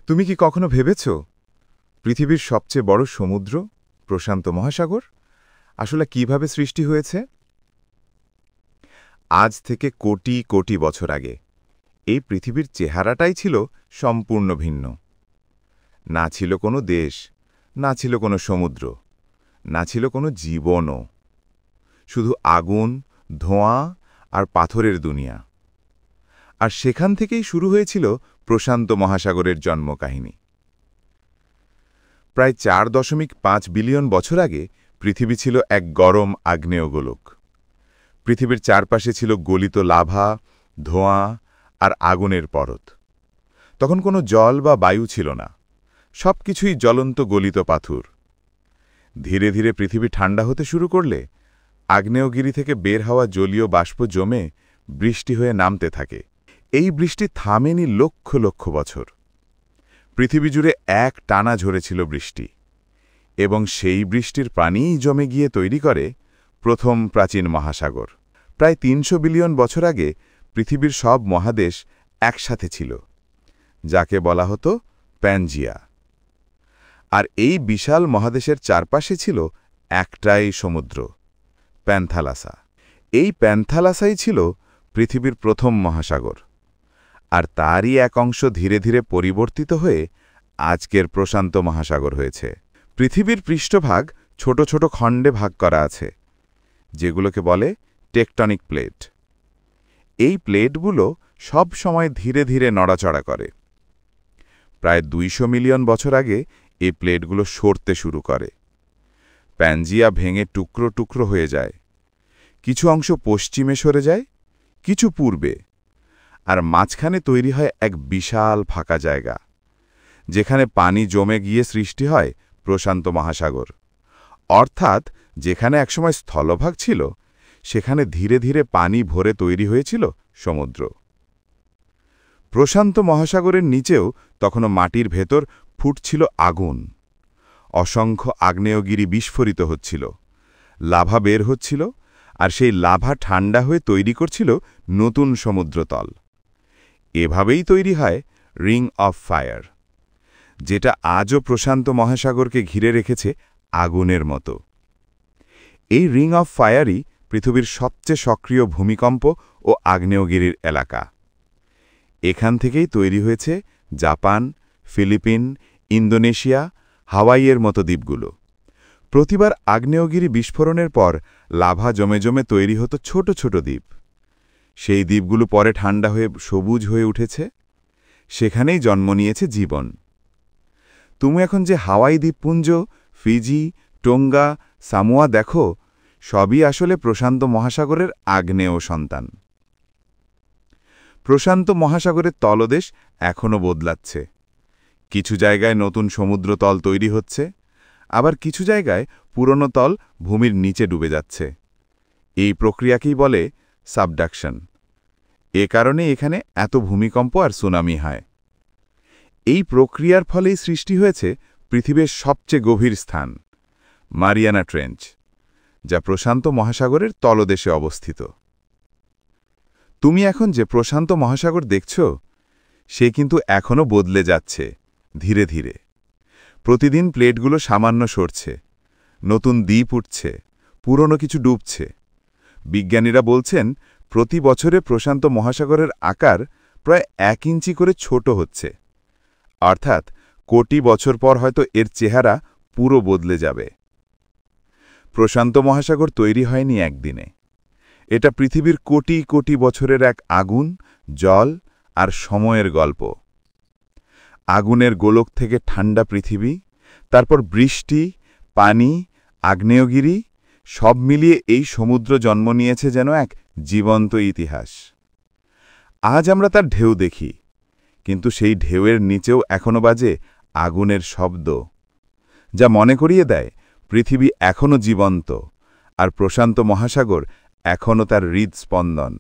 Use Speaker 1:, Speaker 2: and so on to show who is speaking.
Speaker 1: তুমি কি কখনো ভেবেছ পৃথিবীর সবচেয়ে বড় সমুদ্র প্রশান্ত মহাসাগর আসলে কিভাবে সৃষ্টি হয়েছে? আজ থেকে কোটি কোটি বছর আগে এই পৃথিবীর চেহারাটাই ছিল সম্পূর্ণ ভিন্ন। না ছিল কোনো দেশ, না ছিল কোনো সমুদ্র, না ছিল কোনো জীবনও, শুধু আগুন, ধোঁয়া আর পাথরের দুনিয়া। আর সেখান থেকেই শুরু হয়েছিল প্রশান্ত মহাসাগরের জন্মকাহিনী। প্রায় 4.5 বিলিয়ন বছর আগে পৃথিবী ছিল এক গরম আগ্নেয়গোলক। পৃথিবীর চারপাশে ছিল গলিত লাভা, ধোঁয়া আর আগুনের পরত। তখন কোনো জল বা বায়ু ছিল না, সবকিছুই জ্বলন্ত গলিত পাথর। ধীরে ধীরে পৃথিবী ঠান্ডা হতে শুরু করলে আগ্নেয়গিরি থেকে বের হওয়া জলীয় বাষ্প জমে বৃষ্টি হয়ে নামতে থাকে। এই বৃষ্টি থামেনি লক্ষ লক্ষ বছর। পৃথিবী জুড়ে এক টানা ঝরেছিল বৃষ্টি, এবং সেই বৃষ্টির পানিই জমে গিয়ে তৈরি করে প্রথম প্রাচীন মহাসাগর। প্রায় 300 বিলিয়ন বছর আগে পৃথিবীর সব মহাদেশ একসাথে ছিল, যাকে বলা হতো প্যানজিয়া। আর এই বিশাল মহাদেশের চারপাশে ছিল একটাই সমুদ্র, প্যান্থালাসা। এই প্যান্থালাসাই ছিল পৃথিবীর প্রথম মহাসাগর, আর তারই এক অংশ ধীরে ধীরে পরিবর্তিত হয়ে আজকের প্রশান্ত মহাসাগর হয়েছে। পৃথিবীর পৃষ্ঠভাগ ছোট ছোট খণ্ডে ভাগ করা আছে, যেগুলোকে বলে টেকটনিক প্লেট। এই প্লেটগুলো সব সময় ধীরে ধীরে নড়াচড়া করে। প্রায় 200 মিলিয়ন বছর আগে এই প্লেটগুলো সরতে শুরু করে। প্যানজিয়া ভেঙে টুকরো টুকরো হয়ে যায়। কিছু অংশ পশ্চিমে সরে যায়, কিছু পূর্বে, আর মাঝখানে তৈরি হয় এক বিশাল ফাঁকা জায়গা, যেখানে পানি জমে গিয়ে সৃষ্টি হয় প্রশান্ত মহাসাগর। অর্থাৎ যেখানে একসময় স্থলভাগ ছিল, সেখানে ধীরে ধীরে পানি ভরে তৈরি হয়েছিল সমুদ্র। প্রশান্ত মহাসাগরের নিচেও তখনও মাটির ভেতর ফুটছিল আগুন। অসংখ্য আগ্নেয়গিরি বিস্ফোরিত হচ্ছিল, লাভা বের হচ্ছিল, আর সেই লাভা ঠান্ডা হয়ে তৈরি করছিল নতুন সমুদ্রতল। এভাবেই তৈরি হয় রিং অফ ফায়ার, যেটা আজও প্রশান্ত মহাসাগরকে ঘিরে রেখেছে আগুনের মতো। এই রিং অফ ফায়ারই পৃথিবীর সবচেয়ে সক্রিয় ভূমিকম্প ও আগ্নেয়গিরির এলাকা। এখান থেকেই তৈরি হয়েছে জাপান, ফিলিপিন, ইন্দোনেশিয়া, হাওয়াইয়ের মতো দ্বীপগুলো। প্রতিবার আগ্নেয়গিরি বিস্ফোরণের পর লাভা জমে জমে তৈরি হতো ছোট ছোট দ্বীপ। সেই দ্বীপগুলো পরে ঠান্ডা হয়ে সবুজ হয়ে উঠেছে। সেখানেই জন্ম নিয়েছে জীবন। তুমি এখন যে হাওয়াই দ্বীপপুঞ্জ, ফিজি, টোঙ্গা, সামোয়া দেখো, সবই আসলে প্রশান্ত মহাসাগরের আগ্নেয় সন্তান। প্রশান্ত মহাসাগরের তলদেশ এখনও বদলাচ্ছে। কিছু জায়গায় নতুন সমুদ্রতল তৈরি হচ্ছে, আবার কিছু জায়গায় পুরনো তল ভূমির নিচে ডুবে যাচ্ছে। এই প্রক্রিয়াকেই বলে সাবডাকশন। এ কারণে এখানে এত ভূমিকম্প আর সুনামি হয়। এই প্রক্রিয়ার ফলেই সৃষ্টি হয়েছে পৃথিবীর সবচেয়ে গভীর স্থান, মারিয়ানা ট্রেঞ্চ, যা প্রশান্ত মহাসাগরের তলদেশে অবস্থিত। তুমি এখন যে প্রশান্ত মহাসাগর দেখছ, সে কিন্তু এখনও বদলে যাচ্ছে ধীরে ধীরে। প্রতিদিন প্লেটগুলো সামান্য সরছে, নতুন দ্বীপ উঠছে, পুরনো কিছু ডুবছে। বিজ্ঞানীরা বলছেন প্রতি বছরে প্রশান্ত মহাসাগরের আকার প্রায় 1 ইঞ্চি করে ছোট হচ্ছে। অর্থাৎ কোটি বছর পর হয়তো এর চেহারা পুরো বদলে যাবে। প্রশান্ত মহাসাগর তৈরি হয়নি একদিনে। এটা পৃথিবীর কোটি কোটি বছরের এক আগুন, জল আর সময়ের গল্প। আগুনের গোলক থেকে ঠান্ডা পৃথিবী, তারপর বৃষ্টি, পানি, আগ্নেয়গিরি, সব মিলিয়ে এই সমুদ্র জন্ম নিয়েছে যেন এক জীবন্ত ইতিহাস। আজ আমরা তার ঢেউ দেখি, কিন্তু সেই ঢেউয়ের নিচেও এখনো বাজে আগুনের শব্দ, যা মনে করিয়ে দেয় পৃথিবী এখনো জীবন্ত, আর প্রশান্ত মহাসাগর এখনো তার হৃদস্পন্দন।